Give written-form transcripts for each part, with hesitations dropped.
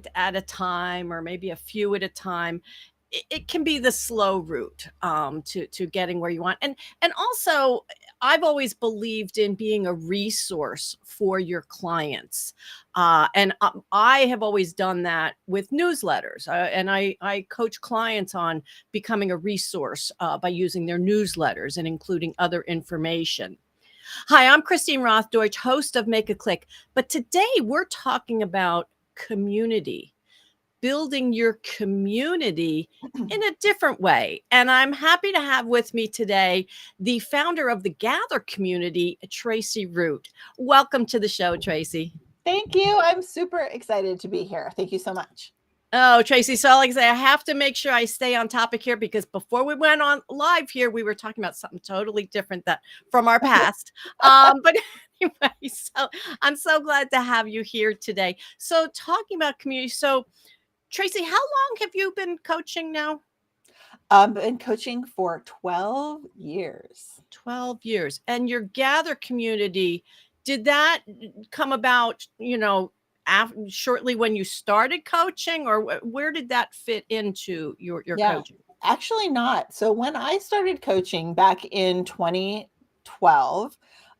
client at a time, or maybe a few at a time, it can be the slow route to getting where you want. And also, I've always believed in being a resource for your clients, and I have always done that with newsletters, and I coach clients on becoming a resource by using their newsletters and including other information. Hi, I'm Christine Rothdeutsch, host of Make a Click, but today we're talking about community, building your community in a different way. And I'm happy to have with me today the founder of the Gather Community, Tracie Root. Welcome to the show, Tracie. Thank you. I'm super excited to be here. Thank you so much. Oh, Tracie, so like I say, I have to make sure I stay on topic here, because before we went on live here, we were talking about something totally different that from our past. But anyway, so I'm so glad to have you here today. So talking about community. So Tracie, how long have you been coaching now? I've been coaching for 12 years. 12 years. And your Gather Community, did that come about, shortly when you started coaching, or where did that fit into your Yeah, coaching? actually not. So when I started coaching back in 2012,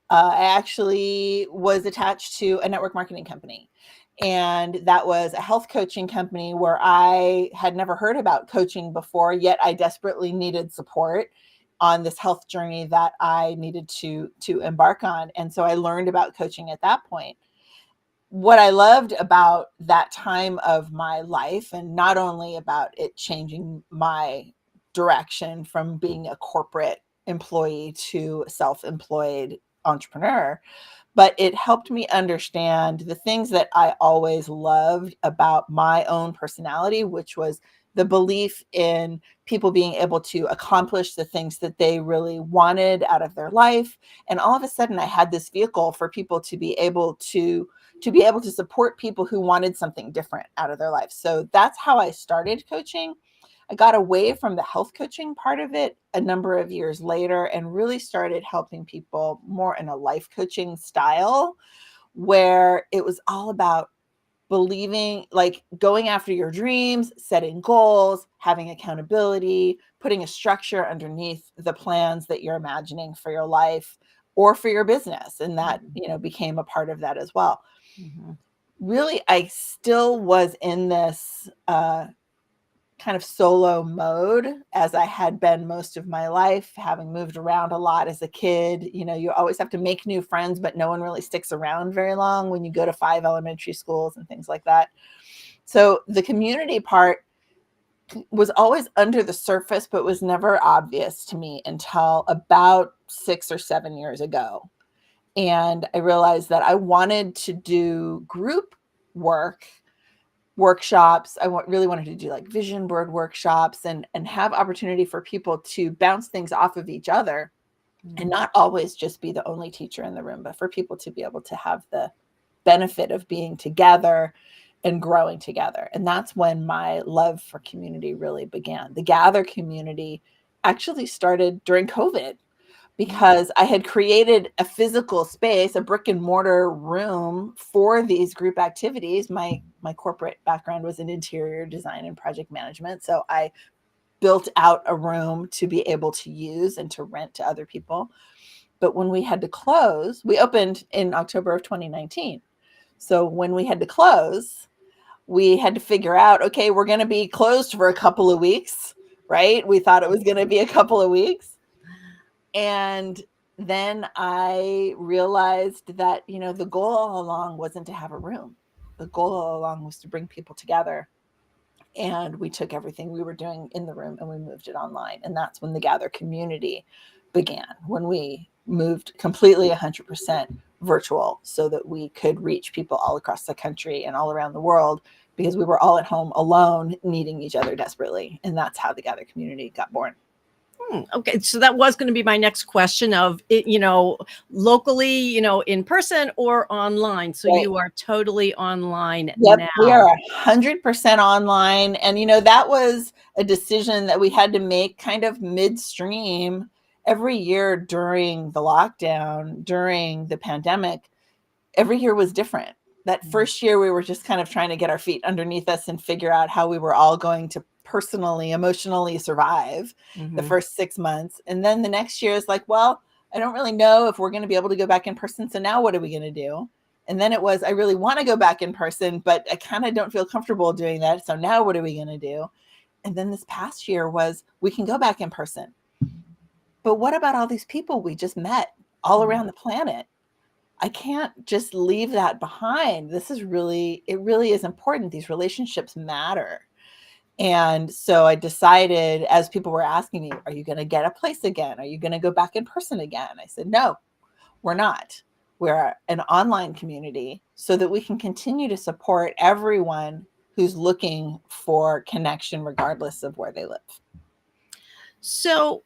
I actually was attached to a network marketing company. And that was a health coaching company where I had never heard about coaching before, yet I desperately needed support on this health journey that I needed to embark on. And so I learned about coaching at that point. What I loved about that time of my life, and not only about it changing my direction from being a corporate employee to self-employed entrepreneur, but it helped me understand the things that I always loved about my own personality, which was the belief in people being able to accomplish the things that they really wanted out of their life. And all of a sudden I had this vehicle for people to be able to support people who wanted something different out of their life. So that's how I started coaching. I got away from the health coaching part of it a number of years later and really started helping people more in a life coaching style, where it was all about believing, like going after your dreams, setting goals, having accountability, putting a structure underneath the plans that you're imagining for your life or for your business. And that, became a part of that as well. Mm-hmm. Really, I still was in this kind of solo mode, as I had been most of my life, having moved around a lot as a kid. You always have to make new friends, but no one really sticks around very long when you go to 5 elementary schools and things like that. So the community part was always under the surface, but was never obvious to me until about 6 or 7 years ago. And I realized that I wanted to do group workshops. I really wanted to do like vision board workshops and have opportunity for people to bounce things off of each other, and not always just be the only teacher in the room, but for people to be able to have the benefit of being together and growing together. And that's when my love for community really began. The Gather Community actually started during COVID, because I had created a physical space, a brick and mortar room for these group activities. My corporate background was in interior design and project management. So I built out a room to be able to use and to rent to other people. But when we had to close, we opened in October of 2019. So when we had to close, we had to figure out, okay, we're going to be closed for a couple of weeks, right? We thought it was going to be a couple of weeks. And then I realized that, the goal all along wasn't to have a room. The goal all along was to bring people together. And we took everything we were doing in the room and we moved it online. And that's when the Gather Community began, when we moved completely 100% virtual so that we could reach people all across the country and all around the world, because we were all at home alone, needing each other desperately. And that's how the Gather Community got born. Okay, so that was going to be my next question of it, locally, in person or online. So Right. You are totally online Yep, now. we are 100% online. And, that was a decision that we had to make kind of midstream every year during the lockdown, during the pandemic. Every year was different. That first year, we were just kind of trying to get our feet underneath us and figure out how we were all going to personally, emotionally survive the first 6 months. And then the next year is like, well, I don't really know if we're going to be able to go back in person. So now what are we going to do? And then it was, I really want to go back in person, but I kind of don't feel comfortable doing that. So now what are we going to do? And then this past year was, we can go back in person. But what about all these people we just met all around the planet? I can't just leave that behind. This is really, it really is important. These relationships matter. And so I decided, as people were asking me, are you going to get a place again? Are you going to go back in person again? I said, no, we're not. We're an online community so that we can continue to support everyone who's looking for connection, regardless of where they live. So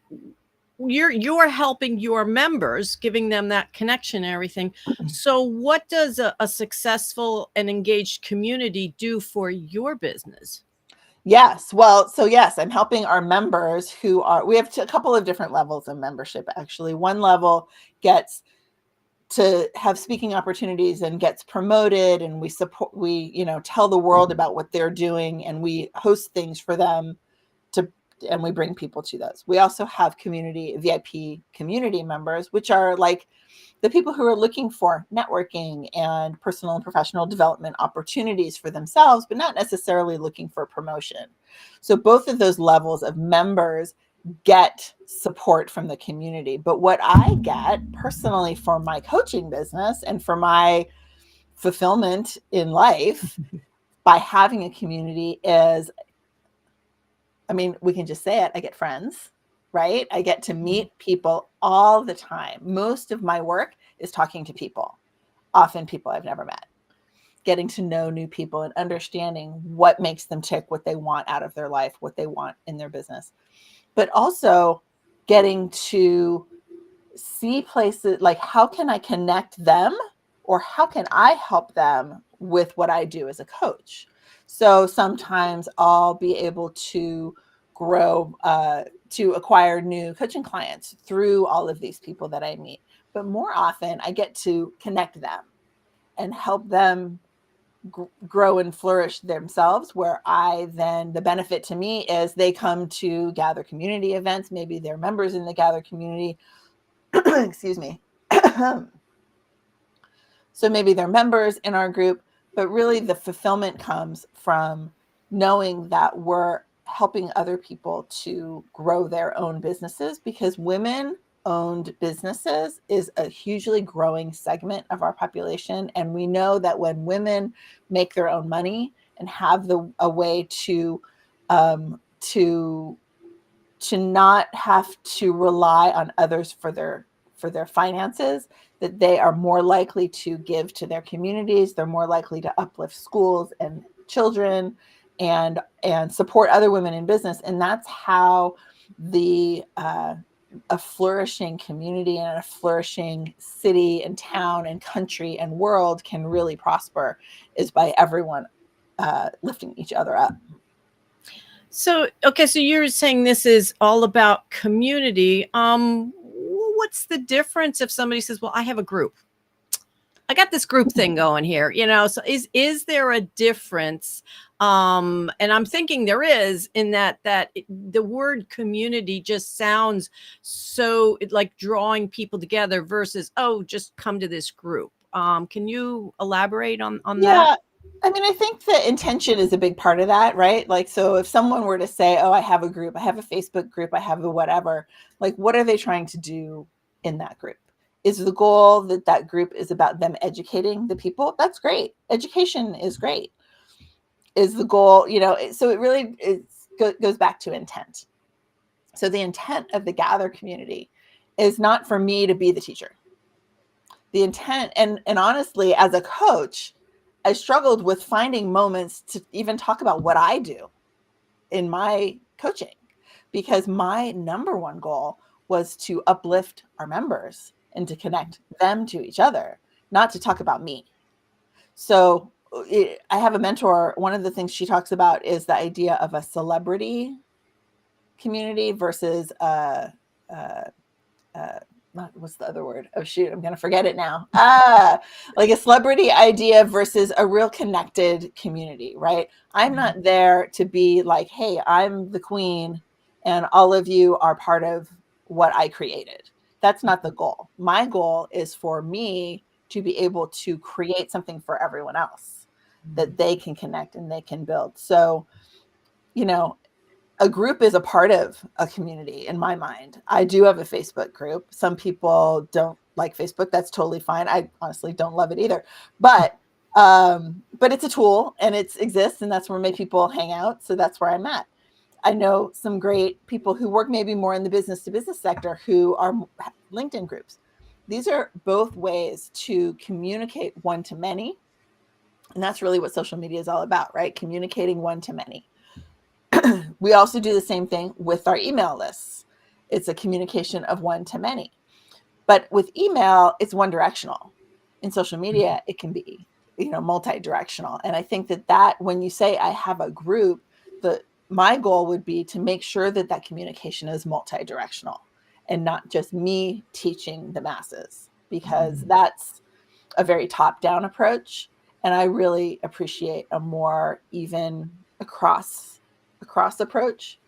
you're helping your members, giving them that connection and everything. So what does a successful and engaged community do for your business? Yes. Well, so yes, I'm helping our members who are, we have a couple of different levels of membership, actually. One level gets to have speaking opportunities and gets promoted, and we support, we, tell the world about what they're doing, and we host things for them and we bring people to those. We also have VIP community members, which are like the people who are looking for networking and personal and professional development opportunities for themselves, but not necessarily looking for promotion. So both of those levels of members get support from the community. But what I get personally for my coaching business and for my fulfillment in life by having a community is, we can just say it, I get friends, right? I get to meet people all the time. Most of my work is talking to people, often people I've never met, getting to know new people and understanding what makes them tick, what they want out of their life, what they want in their business. But also getting to see places like, how can I connect them, or how can I help them with what I do as a coach? So sometimes I'll be able to grow, to acquire new coaching clients through all of these people that I meet. But more often, I get to connect them and help them grow and flourish themselves, where the benefit to me is they come to Gather community events. Maybe they're members in the Gather community. Excuse me. So maybe they're members in our group, but really the fulfillment comes from knowing that we're helping other people to grow their own businesses, because women-owned businesses is a hugely growing segment of our population. And we know that when women make their own money and have a way to not have to rely on others for their finances, that they are more likely to give to their communities. They're more likely to uplift schools and children and support other women in business. And that's how a flourishing community and a flourishing city and town and country and world can really prosper, is by everyone lifting each other up. So, okay, so you're saying this is all about community. What's the difference if somebody says, well, I have a group, I got this group thing going here, so is there a difference? And I'm thinking there is, in that the word community just sounds so like drawing people together versus, oh, just come to this group. Can you elaborate on that? I think the intention is a big part of that, right? Like, so if someone were to say, oh, I have a group, I have a Facebook group, I have a whatever, like, what are they trying to do in that group? Is the goal that group is about them educating the people? That's great. Education is great. Is the goal, so it really goes back to intent. So the intent of the Gather community is not for me to be the teacher. The intent, and honestly, as a coach, I struggled with finding moments to even talk about what I do in my coaching, because my number one goal was to uplift our members and to connect them to each other, not to talk about me. So I have a mentor. One of the things she talks about is the idea of a celebrity community versus what's the other word? Oh shoot, I'm gonna forget it now. Like a celebrity idea versus a real connected community, right? I'm not there to be like, hey, I'm the queen and all of you are part of what I created. That's not the goal. My goal is for me to be able to create something for everyone else that they can connect and they can build. So, you know, a group is a part of a community in my mind. I do have a Facebook group. Some people don't like Facebook. That's totally fine. I honestly don't love it either. But it's a tool and it exists, and that's where my people hang out. So that's where I'm at. I know some great people who work maybe more in the business to business sector who are LinkedIn groups. These are both ways to communicate one to many. And that's really what social media is all about, right? Communicating one to many. We also do the same thing with our email lists. It's a communication of one to many. But with email, it's one directional. In social media, it can be, multi-directional. And I think that when you say I have a group, my goal would be to make sure that communication is multi-directional and not just me teaching the masses, because that's a very top-down approach. And I really appreciate a more even across approach,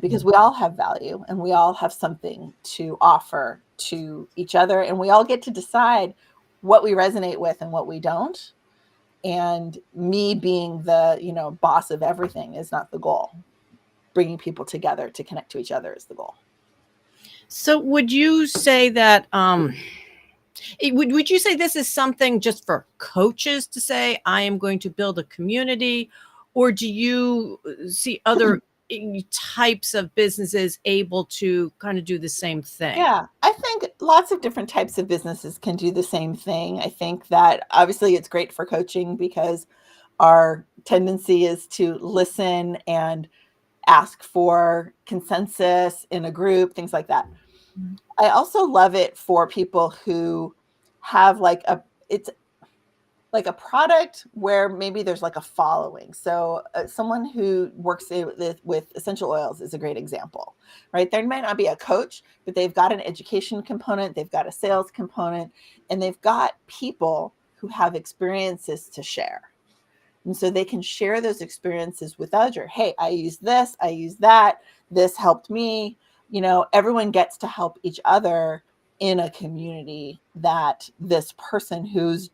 because we all have value and we all have something to offer to each other, and we all get to decide what we resonate with and what we don't. And me being the boss of everything is not the goal. Bringing people together to connect to each other is the goal. So would you say that would you say this is something just for coaches to say, I am going to build a community, or do you see other types of businesses able to kind of do the same thing? Yeah, I think lots of different types of businesses can do the same thing. I think that obviously it's great for coaching because our tendency is to listen and ask for consensus in a group, things like that. I also love it for people who have it's like a product where maybe there's like a following. So someone who works with essential oils is a great example, right? There might not be a coach, but they've got an education component, they've got a sales component, and they've got people who have experiences to share. And so they can share those experiences with others. Hey, I use this, I use that, this helped me. Everyone gets to help each other in a community that this person whose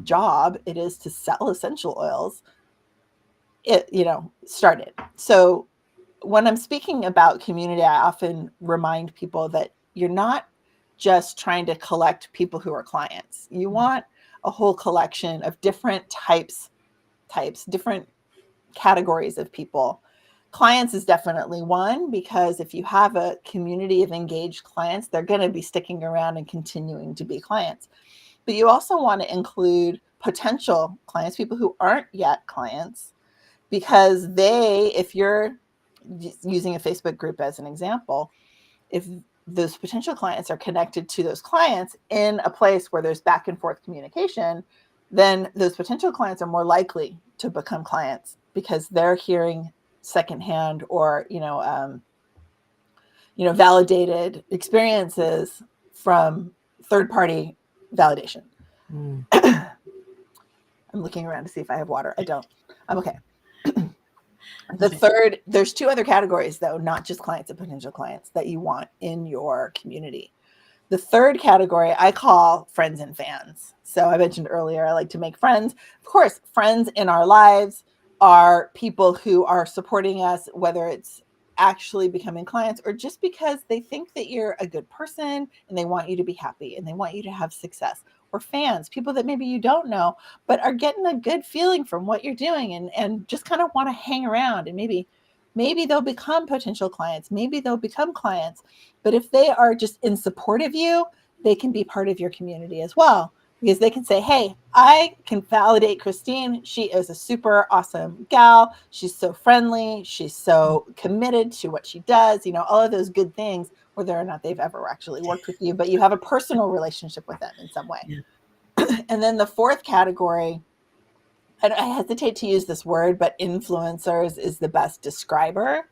job it is to sell essential oils, started. So when I'm speaking about community, I often remind people that you're not just trying to collect people who are clients. You want a whole collection of different types, different categories of people. Clients is definitely one, because if you have a community of engaged clients, they're going to be sticking around and continuing to be clients. But you also want to include potential clients, people who aren't yet clients, because if you're using a Facebook group as an example, if those potential clients are connected to those clients in a place where there's back and forth communication, then those potential clients are more likely to become clients because they're hearing secondhand or validated experiences from third-party validation. I'm looking around to see if I have water. I don't. I'm okay. There's two other categories, though, not just clients and potential clients, that you want in your community. The third category I call friends and fans. So I mentioned earlier, I like to make friends. Of course, friends in our lives are people who are supporting us, whether it's actually becoming clients or just because they think that you're a good person and they want you to be happy and they want you to have success. Or fans, people that maybe you don't know, but are getting a good feeling from what you're doing and just kind of want to hang around, and maybe they'll become potential clients, maybe they'll become clients. But if they are just in support of you, they can be part of your community as well, because they can say, hey, I can validate Christine. She is a super awesome gal. She's so friendly. She's so committed to what she does, all of those good things, whether or not they've ever actually worked with you, but you have a personal relationship with them in some way. Yeah. And then the fourth category, I hesitate to use this word, but influencers is the best describer.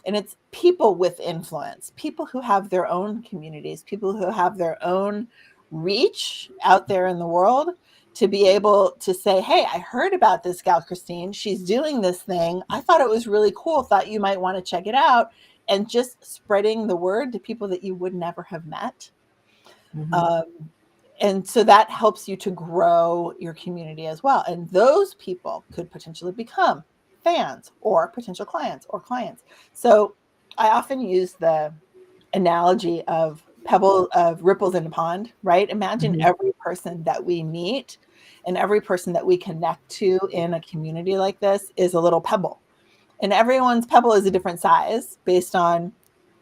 And it's people with influence, people who have their own communities, people who have their own reach out there in the world, to be able to say, hey, I heard about this gal, Christine. She's doing this thing. I thought it was really cool. Thought you might want to check it out. And just spreading the word to people that you would never have met. And so that helps you to grow your community as well. And those people could potentially become fans or potential clients or clients. So I often use the analogy of ripples in a pond, right? Imagine every person that we meet and every person that we connect to in a community like this is a little pebble. And everyone's pebble is a different size based on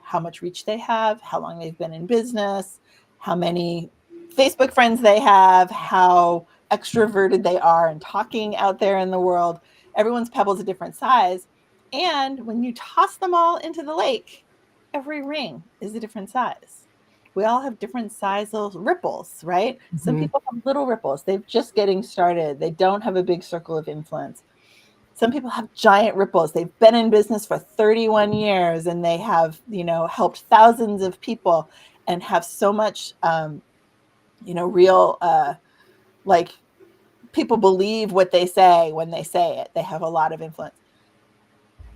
how much reach they have, how long they've been in business, how many Facebook friends they have, how extroverted they are and talking out there in the world. Everyone's pebble is a different size. And when you toss them all into the lake, every ring is a different size. We all have different size little ripples, right? Some people have little ripples. They're just getting started. They don't have a big circle of influence. Some people have giant ripples. They've been in business for 31 years and they have, helped thousands of people and have so much, real, like people believe what they say when they say it. They have a lot of influence.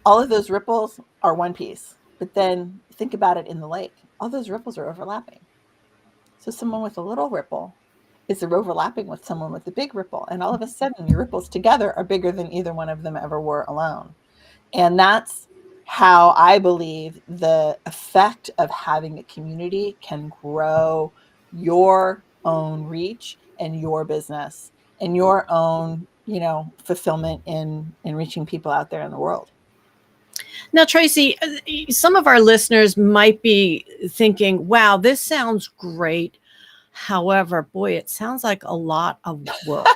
All of those ripples are one piece, but then think about it in the lake. All those ripples are overlapping. So someone with a little ripple is overlapping with someone with a big ripple. And all of a sudden your ripples together are bigger than either one of them ever were alone. And that's how I believe the effect of having a community can grow your own reach and your business and your own, fulfillment in reaching people out there in the world. Now, Tracie, some of our listeners might be thinking, wow, this sounds great. However, boy, it sounds like a lot of work.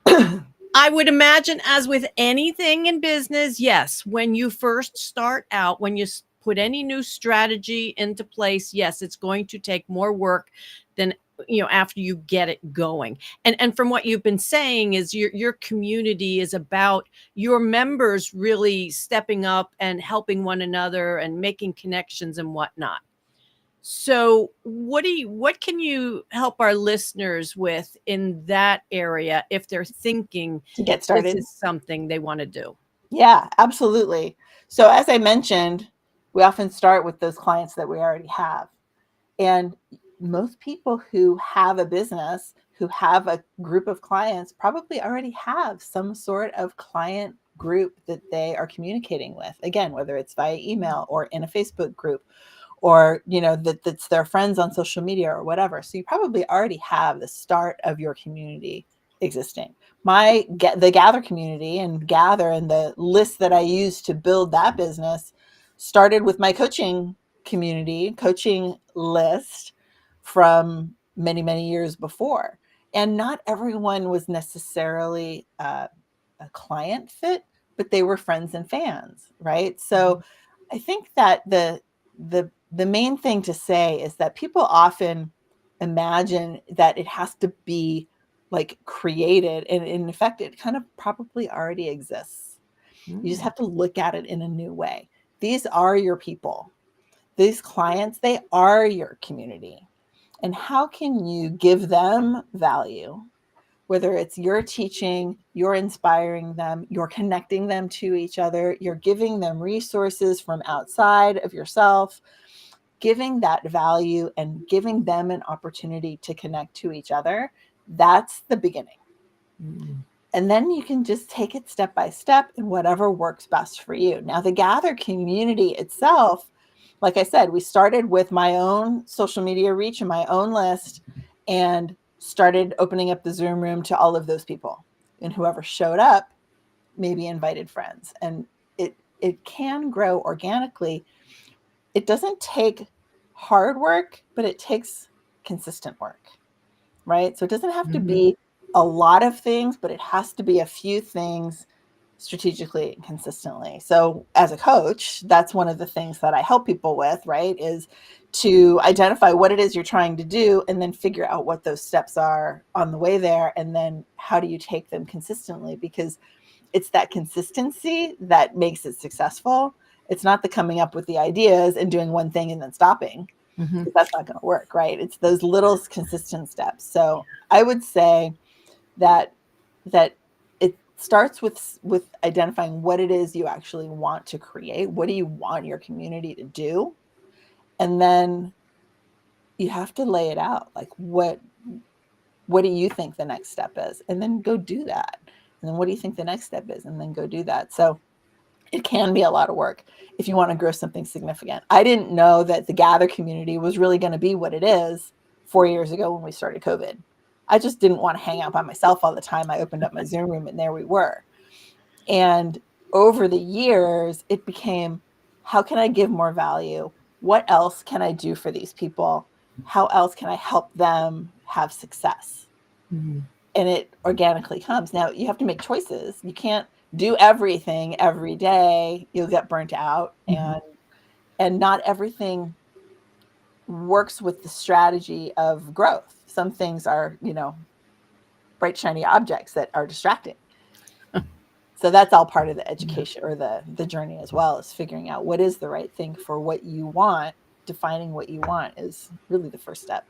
I would imagine, as with anything in business, yes, when you first start out, when you put any new strategy into place, yes, it's going to take more work than after you get it going. And from what you've been saying is your community is about your members really stepping up and helping one another and making connections and whatnot. So what can you help our listeners with in that area if they're thinking to get started? This is something they want to do? Yeah, absolutely. So as I mentioned, we often start with those clients that we already have. And most people who have a business, who have a group of clients, probably already have some sort of client group that they are communicating with. Again, whether it's via email or in a Facebook group, or that's their friends on social media or whatever. So you probably already have the start of your community existing. The Gather community and Gather and the list that I used to build that business started with my coaching list from many, many years before. And not everyone was necessarily a client fit, but they were friends and fans, right? So I think that the main thing to say is that people often imagine that it has to be like created, and in effect it kind of probably already exists. You just have to look at it in a new way. These are your people. These clients, they are your community. And how can you give them value? Whether it's you're teaching, you're inspiring them, you're connecting them to each other, you're giving them resources from outside of yourself, giving that value and giving them an opportunity to connect to each other, that's the beginning. And then you can just take it step by step in whatever works best for you. Now, the Gather community itself, like I said, we started with my own social media reach and my own list, and started opening up the Zoom room to all of those people. And whoever showed up maybe invited friends. And it can grow organically. It doesn't take hard work, but it takes consistent work, right? So it doesn't have to be a lot of things, but it has to be a few things strategically and consistently. So as a coach, that's one of the things that I help people with, right? Is to identify what it is you're trying to do and then figure out what those steps are on the way there. And then how do you take them consistently? Because it's that consistency that makes it successful. It's not the coming up with the ideas and doing one thing and then stopping. Mhm. That's not going to work, right? It's those little consistent steps. So I would say that it starts with identifying what it is you actually want to create. What do you want your community to do? And then you have to lay it out. Like what do you think the next step is? And then go do that. And then what do you think the next step is? And then go do that. So it can be a lot of work if you want to grow something significant. I didn't know that the Gather community was really going to be what it is 4 years ago when we started COVID. I just didn't want to hang out by myself all the time. I opened up my Zoom room and there we were. And over the years, it became, how can I give more value? What else can I do for these people? How else can I help them have success? Mhm. And it organically comes. Now you have to make choices. You can't do everything every day. You'll get burnt out, Mhm. and not everything works with the strategy of growth. Some things are, bright shiny objects that are distracting. So that's all part of the Yeah. education or the journey as well, is figuring out what is the right thing for what you want. Defining what you want is really the first step.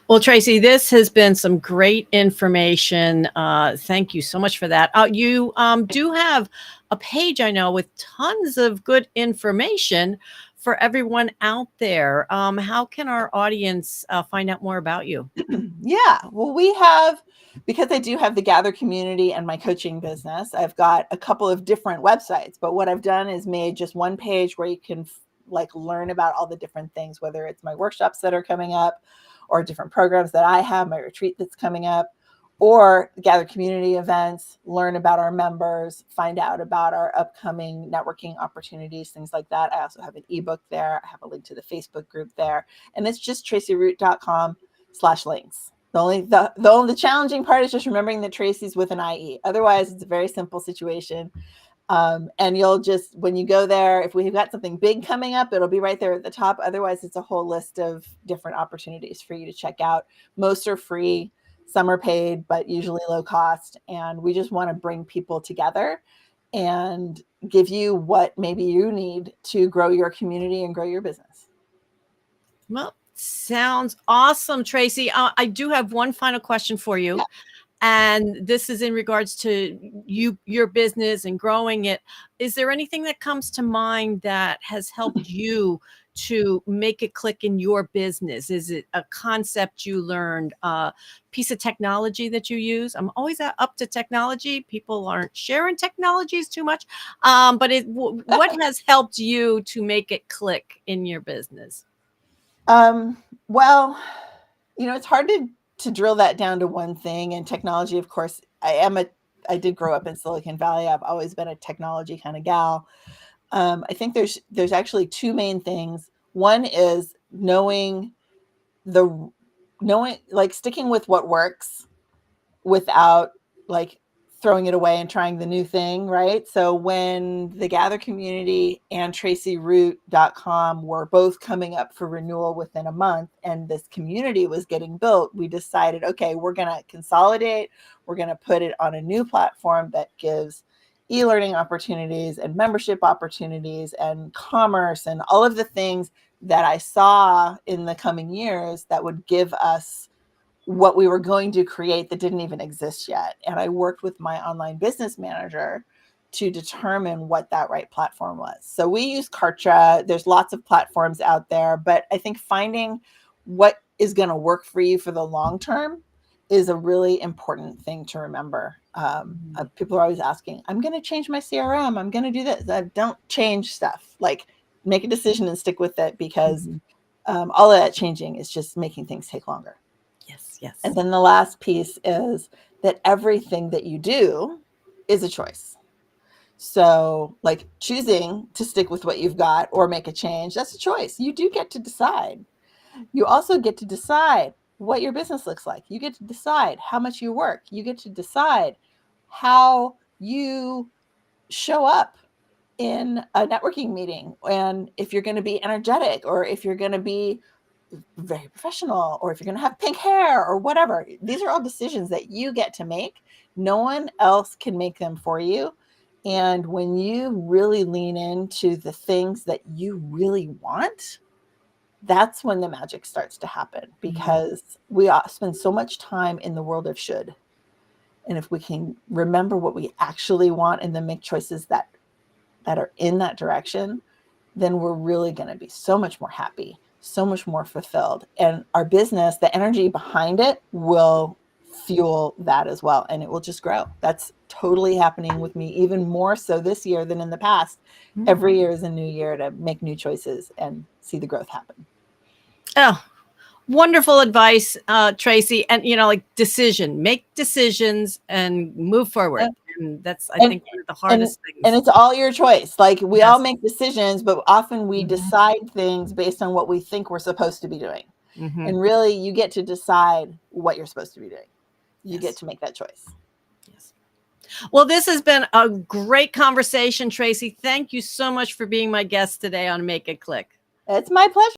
Well, Tracie, this has been some great information. Thank you so much for that. You do have a page, I know, with tons of good information for everyone out there. How can our audience find out more about you? Yeah. Well, because I do have the Gather community and my coaching business, I've got a couple of different websites. But what I've done is made just one page where you can like learn about all the different things, whether it's my workshops that are coming up or different programs that I have, my retreat that's coming up, or Gather community events, learn about our members, find out about our upcoming networking opportunities, things like that. I also have an ebook there. I have a link to the Facebook group there. And it's just tracieroot.com/links. The challenging part is just remembering that Tracie's with an IE. Otherwise, it's a very simple situation. And you'll just, when you go there, if we've got something big coming up, it'll be right there at the top. Otherwise, it's a whole list of different opportunities for you to check out. Most are free, some are paid, but usually low cost. And we just want to bring people together and give you what maybe you need to grow your community and grow your business. Well, sounds awesome, Tracie. I do have one final question for you. Yeah. And this is in regards to your business and growing it. Is there anything that comes to mind that has helped you to make it click in your business? Is it a concept you learned, a piece of technology that you use? I'm always up to technology. People aren't sharing technologies too much. But what has helped you to make it click in your business? Well, it's hard to drill that down to one thing. And technology, of course, I did grow up in Silicon Valley. I've always been a technology kind of gal. I think there's actually two main things. One is the knowing, like, sticking with what works without like throwing it away and trying the new thing, right? So when the Gather community and tracieroot.com were both coming up for renewal within a month and this community was getting built, we decided, okay, we're going to consolidate. We're going to put it on a new platform that gives e-learning opportunities and membership opportunities and commerce and all of the things that I saw in the coming years that would give us what we were going to create that didn't even exist yet. And I worked with my online business manager to determine what that right platform was. So we use Kartra. There's lots of platforms out there, but I think finding what is going to work for you for the long term is a really important thing to remember. People are always asking, I'm going to change my CRM. I'm going to do this. Don't change stuff. Like, make a decision and stick with it, because all of that changing is just making things take longer. Yes, yes. And then the last piece is that everything that you do is a choice. So, like, choosing to stick with what you've got or make a change, that's a choice. You do get to decide. You also get to decide what your business looks like. You get to decide how much you work. You get to decide how you show up in a networking meeting, and if you're going to be energetic or if you're going to be very professional or if you're going to have pink hair or whatever. These are all decisions that you get to make. No one else can make them for you. And when you really lean into the things that you really want, that's when the magic starts to happen, because we spend so much time in the world of should. And if we can remember what we actually want and then make choices that are in that direction, then we're really going to be so much more happy, so much more fulfilled. And our business, the energy behind it will fuel that as well. And it will just grow. That's totally happening with me, even more so this year than in the past. Every year is a new year to make new choices and see the growth happen. Oh, wonderful advice, Tracie. And, like make decisions and move forward. Yeah. And that's, I think, one of the hardest things. And it's all your choice. Like, we all Yes. make decisions, but often we decide things based on what we think we're supposed to be doing. And really, you get to decide what you're supposed to be doing. You get to make that choice. Yes. Well, this has been a great conversation, Tracie. Thank you so much for being my guest today on Make It Click. It's my pleasure.